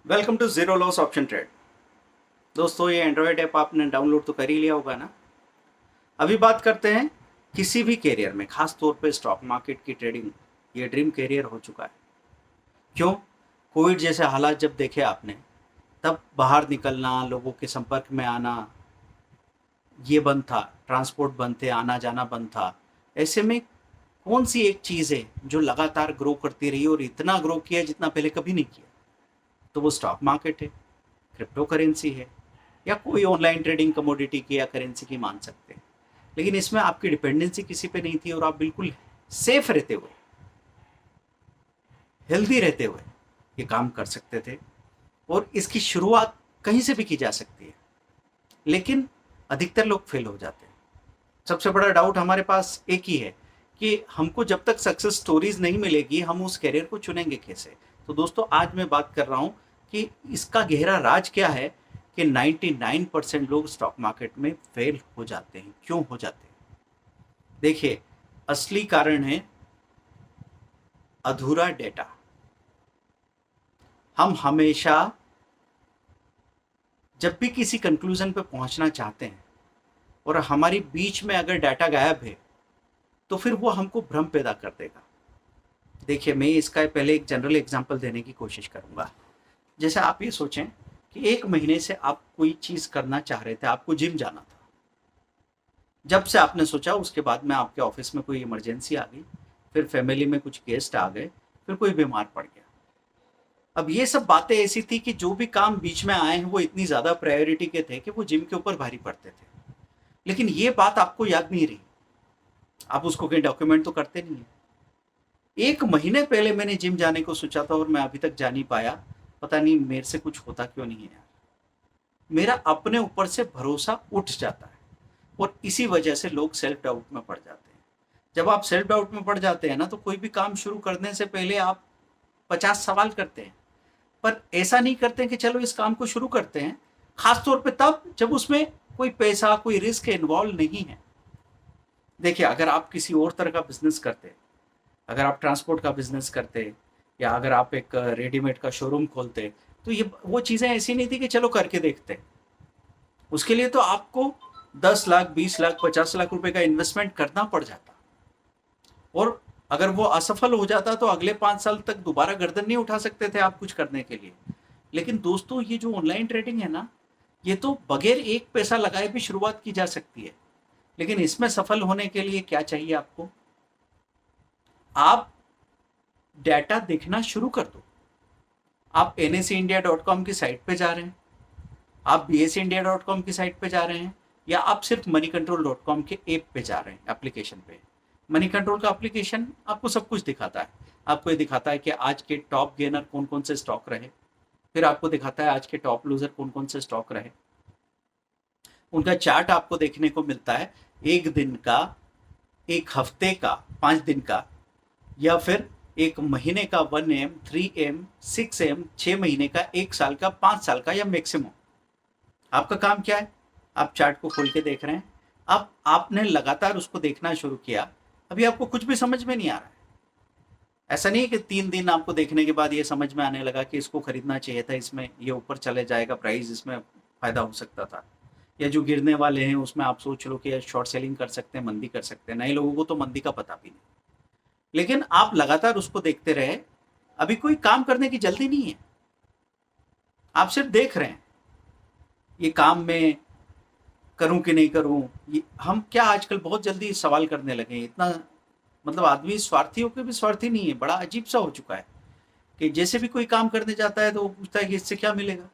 Welcome to zero loss option trade. दोस्तों, ये Android app आपने डाउनलोड तो कर ही लिया होगा ना। अभी बात करते हैं किसी भी कैरियर में, खास तौर पे स्टॉक मार्केट की ट्रेडिंग। ये ड्रीम कैरियर हो चुका है। क्यों? कोविड जैसे हालात जब देखे आपने, तब बाहर निकलना, लोगों के संपर्क में आना, ये बंद था। ट्रांसपोर्ट बंद थे, आना जाना बंद था। ऐसे में कौन सी एक चीज़ है जो लगातार ग्रो करती रही और इतना ग्रो किया जितना पहले कभी नहीं किया? तो वो स्टॉक मार्केट है, क्रिप्टो करेंसी है, या कोई ऑनलाइन ट्रेडिंग कमोडिटी की या करेंसी की मान सकते हैं। लेकिन इसमें आपकी डिपेंडेंसी किसी पे नहीं थी और आप बिल्कुल सेफ रहते हुए, हेल्दी रहते हुए ये काम कर सकते थे। और इसकी शुरुआत कहीं से भी की जा सकती है, लेकिन अधिकतर लोग फेल हो जाते हैं। सबसे बड़ा डाउट हमारे पास एक ही है कि हमको जब तक सक्सेस स्टोरीज नहीं मिलेगी, हम उस करियर को चुनेंगे कैसे। तो दोस्तों, आज मैं बात कर रहा हूं कि इसका गहरा राज क्या है कि 99% लोग स्टॉक मार्केट में फेल हो जाते हैं। क्यों हो जाते हैं? देखिए, असली कारण है अधूरा डेटा। हम हमेशा जब भी किसी कंक्लूजन पे पहुंचना चाहते हैं और हमारी बीच में अगर डाटा गायब है, तो फिर वो हमको भ्रम पैदा कर देगा। देखिए, मैं इसका पहले एक जनरल एग्जांपल देने की कोशिश करूंगा। जैसे आप ये सोचें कि एक महीने से आप कोई चीज़ करना चाह रहे थे, आपको जिम जाना था। जब से आपने सोचा, उसके बाद में आपके ऑफिस में कोई इमरजेंसी आ गई, फिर फैमिली में कुछ गेस्ट आ गए, फिर कोई बीमार पड़ गया। अब ये सब बातें ऐसी थी कि जो भी काम बीच में आए हैं वो इतनी ज़्यादा प्रायोरिटी के थे कि वो जिम के ऊपर भारी पड़ते थे। लेकिन ये बात आपको याद नहीं रही, आप उसको कहीं डॉक्यूमेंट तो करते नहीं है। एक महीने पहले मैंने जिम जाने को सोचा था और मैं अभी तक जा नहीं पाया। पता नहीं मेरे से कुछ होता क्यों नहीं है यार। मेरा अपने ऊपर से भरोसा उठ जाता है और इसी वजह से लोग सेल्फ डाउट में पड़ जाते हैं। जब आप सेल्फ डाउट में पड़ जाते हैं ना, तो कोई भी काम शुरू करने से पहले आप 50 सवाल करते हैं, पर ऐसा नहीं करते कि चलो इस काम को शुरू करते हैं। खास तौर पे तब जब उसमें कोई पैसा, कोई रिस्क इन्वॉल्व नहीं है। देखिए, अगर आप किसी और तरह का बिजनेस करते, अगर आप ट्रांसपोर्ट का बिजनेस करते, या अगर आप एक रेडीमेड का शोरूम खोलते, तो ये वो चीज़ें ऐसी नहीं थी कि चलो करके देखते। उसके लिए तो आपको 10 लाख, 20 लाख, 50 लाख रुपए का इन्वेस्टमेंट करना पड़ जाता। और अगर वो असफल हो जाता तो अगले 5 साल तक दोबारा गर्दन नहीं उठा सकते थे आप कुछ करने के लिए। लेकिन दोस्तों, ये जो ऑनलाइन ट्रेडिंग है ना, ये तो बगैर एक पैसा लगाए भी शुरुआत की जा सकती है। लेकिन इसमें सफल होने के लिए क्या चाहिए आपको? आप डाटा देखना शुरू कर दो। आप NSEindia.com की साइट पे जा रहे हैं, आप BSEindia.com की साइट पे जा रहे हैं, या आप सिर्फ moneycontrol.com के ऐप पे जा रहे हैं, एप्लीकेशन पे। मनी कंट्रोल का एप्लीकेशन आपको सब कुछ दिखाता है। आपको ये दिखाता है कि आज के टॉप गेनर कौन कौन से स्टॉक रहे, फिर आपको दिखाता है आज के टॉप लूजर कौन कौन से स्टॉक रहे। उनका चार्ट आपको देखने को मिलता है, एक दिन का, एक हफ्ते का, 5 दिन का, या फिर एक महीने का, 1 AM, 3 AM, 6 AM, 6 महीने का, 1 साल का, 5 साल का, या मैक्सिमम। आपका काम क्या है? आप चार्ट को खोल के देख रहे हैं। अब आपने लगातार उसको देखना शुरू किया, अभी आपको कुछ भी समझ में नहीं आ रहा है। ऐसा नहीं है कि 3 दिन आपको देखने के बाद ये समझ में आने लगा कि इसको खरीदना चाहिए था, इसमें ये ऊपर चले जाएगा प्राइस, इसमें फायदा हो सकता था। या जो गिरने वाले हैं उसमें आप सोच लो कि शॉर्ट सेलिंग कर सकते हैं, मंदी कर सकते हैं। नए लोगों को तो मंदी का पता भी नहीं। लेकिन आप लगातार उसको देखते रहे, अभी कोई काम करने की जल्दी नहीं है। आप सिर्फ देख रहे हैं, ये काम मैं करूं कि नहीं करूं। ये हम क्या आजकल बहुत जल्दी सवाल करने लगे हैं, इतना मतलब आदमी स्वार्थी होकर भी स्वार्थी नहीं है। बड़ा अजीब सा हो चुका है कि जैसे भी कोई काम करने जाता है तो वो पूछता है कि इससे क्या मिलेगा,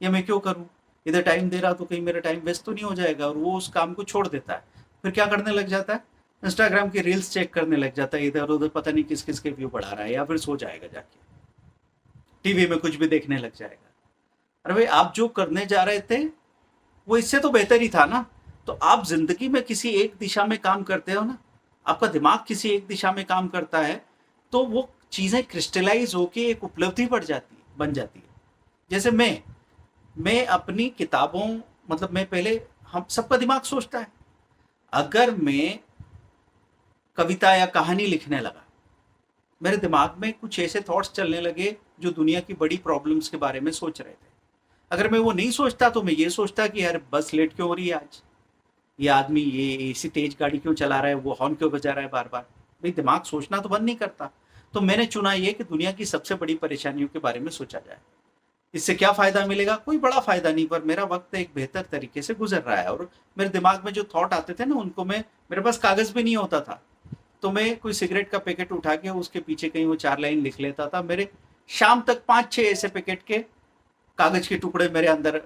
या मैं क्यों करूं, इधर टाइम दे रहा तो कहीं मेरा टाइम वेस्ट तो नहीं हो जाएगा, और वो उस काम को छोड़ देता है। फिर क्या करने लग जाता है? इंस्टाग्राम की रील्स चेक करने लग जाता है, इधर उधर पता नहीं किस किस के व्यू बढ़ा रहा है, या फिर सो जाएगा जाके टीवी में कुछ भी देखने लग जाएगा। अरे भाई, आप जो करने जा रहे थे वो इससे तो बेहतर ही था ना। तो आप जिंदगी में किसी एक दिशा में काम करते हो ना, आपका दिमाग किसी एक दिशा में काम करता है, तो वो चीजें क्रिस्टलाइज होके एक उपलब्धि बन जाती है। जैसे मैं अपनी किताबों, मतलब मैं पहले, हम सबका दिमाग सोचता है, अगर मैं कविता या कहानी लिखने लगा, मेरे दिमाग में कुछ ऐसे थॉट्स चलने लगे जो दुनिया की बड़ी प्रॉब्लम्स के बारे में सोच रहे थे। अगर मैं वो नहीं सोचता तो मैं ये सोचता कि यार बस लेट क्यों हो रही है आज, ये आदमी ये ऐसी तेज गाड़ी क्यों चला रहा है, वो हॉर्न क्यों बजा रहा है बार बार। भाई दिमाग सोचना तो बंद नहीं करता। तो मैंने चुना ये कि दुनिया की सबसे बड़ी परेशानियों के बारे में सोचा जाए। इससे क्या फायदा मिलेगा? कोई बड़ा फायदा नहीं, पर मेरा वक्त एक बेहतर तरीके से गुजर रहा है। और मेरे दिमाग में जो थॉट आते थे ना उनको मैं, मेरे पास कागज भी नहीं होता था, तो मैं कोई सिगरेट का पैकेट उठा के उसके पीछे कहीं वो 4 लाइन लिख लेता था। मेरे शाम तक 5-6 ऐसे पैकेट के कागज के टुकड़े मेरे अंदर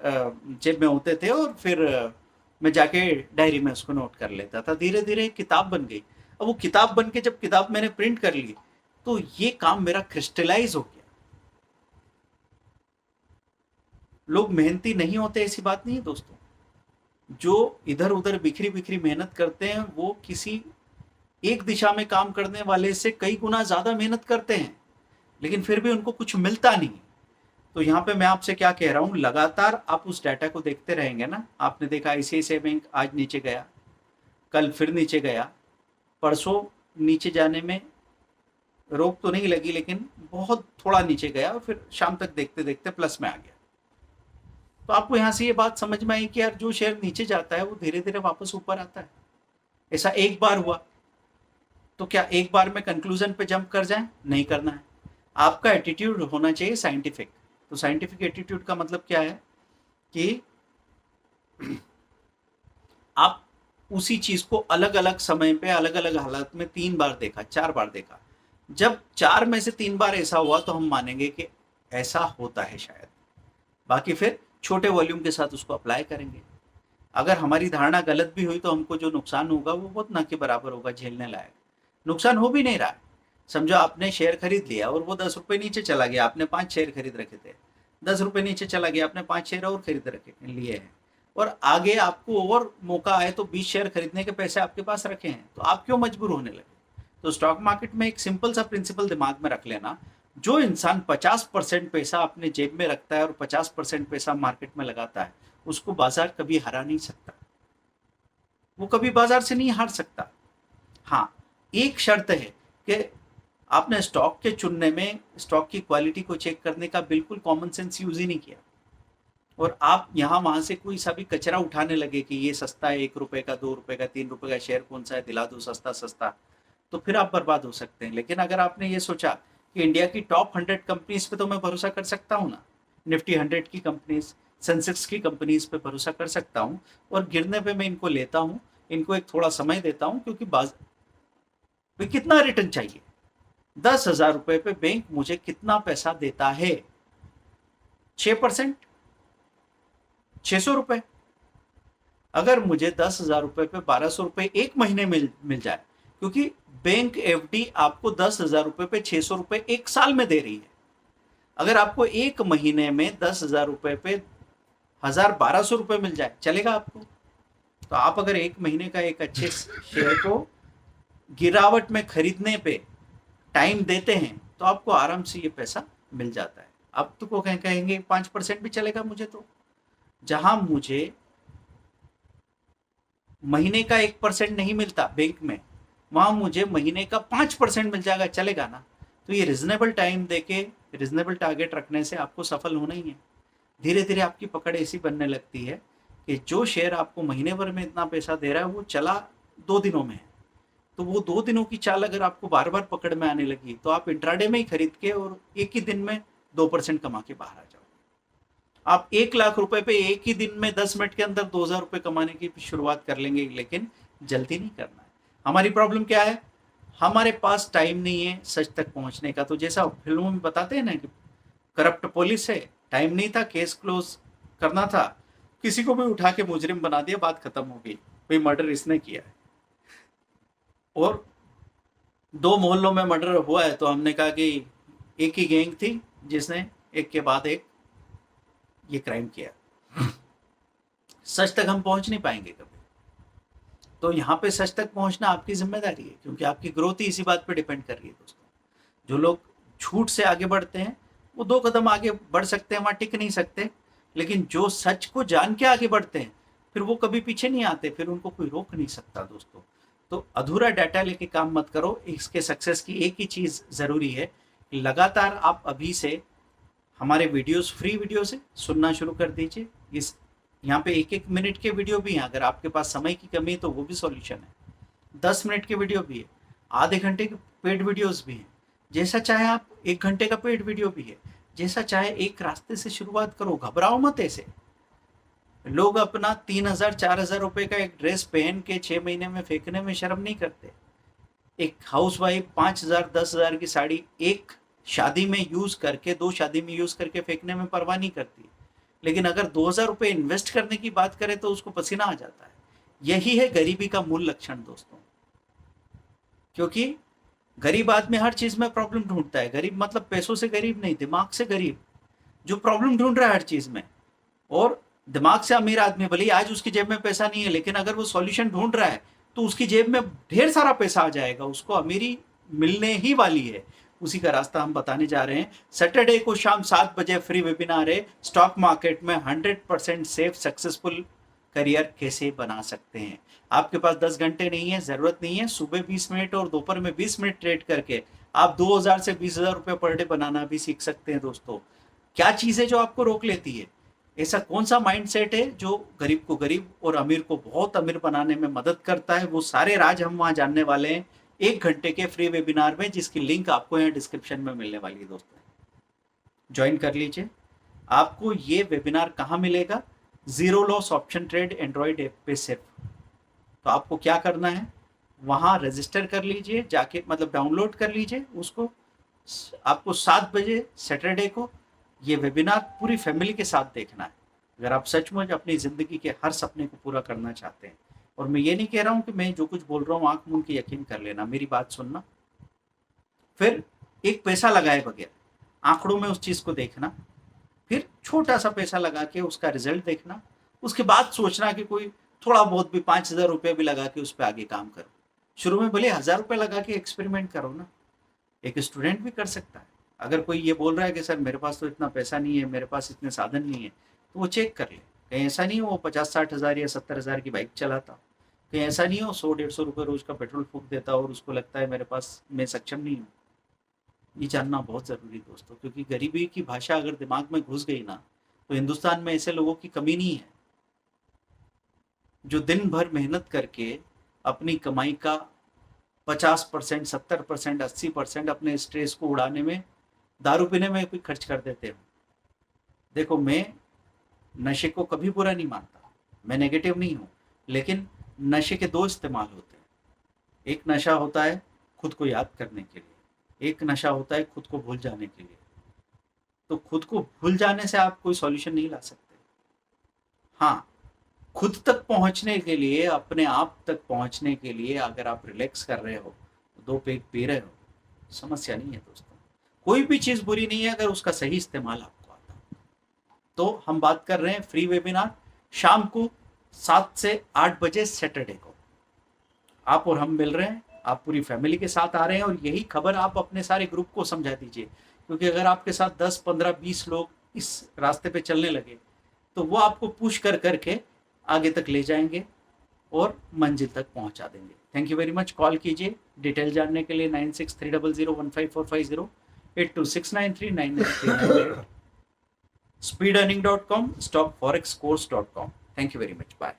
जेब में होते थे, और फिर मैं जाके डायरी में उसको नोट कर लेता था। धीरे धीरे किताब बन गई। अब वो किताब बन के जब किताब मैंने प्रिंट कर ली तो ये काम मेरा क्रिस्टलाइज हो गया। लोग मेहनती नहीं होते ऐसी बात नहीं है दोस्तों। जो इधर उधर बिखरी बिखरी मेहनत करते हैं वो किसी एक दिशा में काम करने वाले से कई गुना ज्यादा मेहनत करते हैं, लेकिन फिर भी उनको कुछ मिलता नहीं। तो यहाँ पे मैं आपसे क्या कह रहा हूँ, लगातार आप उस डाटा को देखते रहेंगे ना। आपने देखा आईसीआईसीआई बैंक आज नीचे गया, कल फिर नीचे गया, परसों नीचे जाने में रोक तो नहीं लगी लेकिन बहुत थोड़ा नीचे गया, और फिर शाम तक देखते देखते प्लस में आ गया। तो आपको यहाँ से ये बात समझ में आई कि यार जो शेयर नीचे जाता है वो धीरे धीरे वापस ऊपर आता है। ऐसा एक बार हुआ तो क्या एक बार में कंक्लूजन पे जंप कर जाएं? नहीं करना है। आपका एटीट्यूड होना चाहिए साइंटिफिक। तो साइंटिफिक एटीट्यूड का मतलब क्या है कि आप उसी चीज को अलग अलग समय पे अलग अलग हालात में 3 बार देखा, 4 बार देखा। जब 4 में से 3 बार ऐसा हुआ तो हम मानेंगे कि ऐसा होता है शायद। बाकी फिर छोटे वॉल्यूम के साथ उसको अप्लाई करेंगे। अगर हमारी धारणा गलत भी हुई तो हमको जो नुकसान होगा वो बहुत ना के बराबर होगा, झेलने लायक। नुकसान हो भी नहीं रहा है। समझो आपने शेयर खरीद लिया और वो 10 रुपए नीचे चला गया, आपने 5 शेयर खरीद रखे थे, 10 रुपए नीचे चला गया, आपने 5 शेयर और खरीद रखे लिए हैं, और आगे आपको और मौका आए तो 20 शेयर खरीदने के पैसे आपके पास रखे हैं, तो आप क्यों मजबूर होने लगे? तो स्टॉक मार्केट में एक सिंपल सा प्रिंसिपल दिमाग में रख लेना, जो इंसान 50% पैसा अपने जेब में रखता है और 50% पैसा मार्केट में लगाता है, उसको बाजार कभी हरा नहीं सकता। वो कभी बाजार से नहीं हार सकता। हाँ, एक शर्त है कि आपने स्टॉक के चुनने में स्टॉक की क्वालिटी को चेक करने का बिल्कुल कॉमन सेंस यूज ही नहीं किया, और आप यहाँ वहां से कोई सा भी कचरा उठाने लगे कि ये सस्ता है, 1 रुपए का, 2 रुपए का, 3 रुपए का शेयर कौन सा है, दिला दो सस्ता सस्ता, तो फिर आप बर्बाद हो सकते हैं। लेकिन अगर आपने ये सोचा कि इंडिया की टॉप 100 कंपनीज पे तो मैं भरोसा कर सकता हूँ ना, निफ्टी 100 की कंपनीज, सेंसेक्स की कंपनीज पे भरोसा कर सकता हूँ, और गिरने पे मैं इनको लेता हूँ, इनको एक थोड़ा समय देता हूँ, क्योंकि भाई कितना रिटर्न चाहिए? 10,000 रुपए पे बैंक मुझे कितना पैसा देता है? 6%, 600 रुपए। अगर मुझे 10,000 रुपए पे 1,200 रुपए एक महीने मिल जाए, क्योंकि बैंक एफडी आपको 10,000 रुपए पे 600 रुपए एक साल में दे रही है। अगर आपको एक महीने में 10,000 रुपए पे 1,1200 रुपए मिल जाए, चलेगा आपको? तो आप अगर एक महीने का एक अच्छे शेयर को गिरावट में खरीदने पे टाइम देते हैं तो आपको आराम से ये पैसा मिल जाता है। अब तो को कहेंगे 5% भी चलेगा मुझे, तो जहां मुझे महीने का 1% नहीं मिलता बैंक में, वहां मुझे महीने का 5% मिल जाएगा, चलेगा ना? तो ये रिजनेबल टाइम देके रिजनेबल टारगेट रखने से आपको सफल होना ही है। धीरे धीरे आपकी पकड़ ऐसी बनने लगती है कि जो शेयर आपको महीने भर में इतना पैसा दे रहा है वो चला 2 दिनों में है, तो वो 2 दिनों की चाल अगर आपको बार बार पकड़ में आने लगी तो आप इंट्राडे में ही खरीद के और एक ही दिन में 2% कमा के बाहर आ जाओगे। आप 1,00,000 रुपए पे एक ही दिन में 10 मिनट के अंदर 2,000 रुपए कमाने की शुरुआत कर लेंगे, लेकिन जल्दी नहीं करना है। हमारी प्रॉब्लम क्या है? हमारे पास टाइम नहीं है सच तक पहुंचने का। तो जैसा फिल्मों में बताते हैं ना कि करप्ट पुलिस है, टाइम नहीं था, केस क्लोज करना था, किसी को भी उठा के मुजरिम बना दिया, बात खत्म हो गई, भाई मर्डर इसने किया है। और 2 मोहल्लों में मर्डर हुआ है तो हमने कहा कि एक ही गैंग थी जिसने एक के बाद एक ये क्राइम किया। सच तक हम पहुंच नहीं पाएंगे कभी। तो यहाँ पे सच तक पहुंचना आपकी जिम्मेदारी है, क्योंकि आपकी ग्रोथ ही इसी बात पे डिपेंड कर रही है दोस्तों। जो लोग झूठ से आगे बढ़ते हैं वो 2 कदम आगे बढ़ सकते हैं, वहां टिक नहीं सकते, लेकिन जो सच को जान के आगे बढ़ते हैं फिर वो कभी पीछे नहीं आते, फिर उनको कोई रोक नहीं सकता दोस्तों। तो अधूरा डाटा लेके काम मत करो। इसके सक्सेस की एक ही चीज जरूरी है कि लगातार आप अभी से हमारे वीडियोस फ्री वीडियोस है, सुनना शुरू कर दीजिए। इस यहाँ पे 1-1 मिनट के वीडियो भी हैं, अगर आपके पास समय की कमी है तो वो भी सॉल्यूशन है। 10 मिनट के वीडियो भी है, आधे घंटे के पेड वीडियोस भी हैं, जैसा चाहे आप 1 घंटे का पेड वीडियो भी है, जैसा चाहे एक रास्ते से शुरुआत करो, घबराओ मत ऐसे। लोग अपना 3,000-4,000 रुपए का एक ड्रेस पहन के 6 महीने में फेंकने में शर्म नहीं करते। एक हाउसवाइफ 5,000-10,000 की साड़ी एक शादी में यूज करके, 2 शादी में यूज करके फेंकने में परवाह नहीं करती, लेकिन अगर 2,000 रुपए इन्वेस्ट करने की बात करें तो उसको पसीना आ जाता है। यही है गरीबी का मूल लक्षण दोस्तों, क्योंकि गरीब आदमी हर चीज में प्रॉब्लम ढूंढता है। गरीब मतलब पैसों से गरीब नहीं, दिमाग से गरीब, जो प्रॉब्लम ढूंढ रहा है हर चीज में। और दिमाग से अमीर आदमी, भले आज उसकी जेब में पैसा नहीं है, लेकिन अगर वो सॉल्यूशन ढूंढ रहा है तो उसकी जेब में ढेर सारा पैसा आ जाएगा, उसको अमीरी मिलने ही वाली है। उसी का रास्ता हम बताने जा रहे हैं। सैटरडे को शाम 7 बजे फ्री वेबिनार है, स्टॉक मार्केट में 100% सेफ सक्सेसफुल करियर कैसे बना सकते हैं। आपके पास 10 घंटे नहीं है, जरूरत नहीं है, सुबह 20 मिनट और दोपहर में 20 मिनट ट्रेड करके आप 2,000 से 20,000 रुपये पर डे बनाना भी सीख सकते हैं दोस्तों। क्या चीज़ है जो आपको रोक लेती है? ऐसा कौन सा माइंडसेट है जो गरीब को गरीब और अमीर को बहुत अमीर बनाने में मदद करता है? वो सारे राज हम वहां जानने वाले हैं 1 घंटे के फ्री वेबिनार में, जिसकी लिंक आपको यहाँ डिस्क्रिप्शन में मिलने वाली है दोस्तों। ज्वाइन कर लीजिए। आपको ये वेबिनार कहाँ मिलेगा? Zero loss option trade Android app पे सिर्फ। तो आपको क्या करना है, वहां रजिस्टर कर लीजिए जाके, मतलब डाउनलोड कर लीजिए उसको। आपको 7 बजे सैटरडे को ये वेबिनार पूरी फैमिली के साथ देखना है, अगर आप सचमुच अपनी ज़िंदगी के हर सपने को पूरा करना चाहते हैं। और मैं ये नहीं कह रहा हूँ कि मैं जो कुछ बोल रहा हूँ आंख मूंद के यकीन कर लेना, मेरी बात सुनना। फिर एक पैसा लगाए बगैर आंकड़ों में उस चीज़ को देखना, फिर छोटा सा पैसा लगा के उसका रिजल्ट देखना, उसके बाद सोचना कि कोई थोड़ा बहुत भी 5,000 रुपये भी लगा के उस पर आगे काम करो। शुरू में भले 1,000 रुपये लगा के एक्सपेरिमेंट करो ना, एक स्टूडेंट भी कर सकता है। अगर कोई ये बोल रहा है कि सर मेरे पास तो इतना पैसा नहीं है, मेरे पास इतने साधन नहीं है, तो वो चेक कर ले। कहीं ऐसा नहीं हो वो 50-60 हज़ार या 70,000 की बाइक चलाता, कहीं ऐसा नहीं हो 100-150 रुपये रोज का पेट्रोल फूक देता और उसको लगता है मेरे पास, मैं सक्षम नहीं हूँ। ये जानना बहुत ज़रूरी दोस्तों, क्योंकि गरीबी की भाषा अगर दिमाग में घुस गई ना, तो हिंदुस्तान में ऐसे लोगों की कमी नहीं है जो दिन भर मेहनत करके अपनी कमाई का 50%, 70%, 80% अपने स्ट्रेस को उड़ाने में, दारू पीने में कोई खर्च कर देते हो। देखो, मैं नशे को कभी बुरा नहीं मानता, मैं नेगेटिव नहीं हूँ, लेकिन नशे के 2 इस्तेमाल होते हैं। एक नशा होता है खुद को याद करने के लिए, एक नशा होता है खुद को भूल जाने के लिए। तो खुद को भूल जाने से आप कोई सॉल्यूशन नहीं ला सकते। हाँ, खुद तक पहुंचने के लिए, अपने आप तक पहुंचने के लिए अगर आप रिलैक्स कर रहे हो, 2 पैग पी रहे हो, समस्या नहीं है दोस्तों। कोई भी चीज़ बुरी नहीं है अगर उसका सही इस्तेमाल आपको आता है। तो हम बात कर रहे हैं फ्री वेबिनार शाम को 7 से 8 बजे सैटरडे को। आप और हम मिल रहे हैं, आप पूरी फैमिली के साथ आ रहे हैं, और यही खबर आप अपने सारे ग्रुप को समझा दीजिए, क्योंकि अगर आपके साथ 10, 15, 20 लोग इस रास्ते पे चलने लगे तो वो आपको पुश कर करके आगे तक ले जाएंगे और मंजिल तक पहुंचा देंगे। Thank you very much. Call कीजिए डिटेल जानने के लिए 9630015450, 8269399398, speedearning.com, stockforexcourse.com। Thank you very much, bye.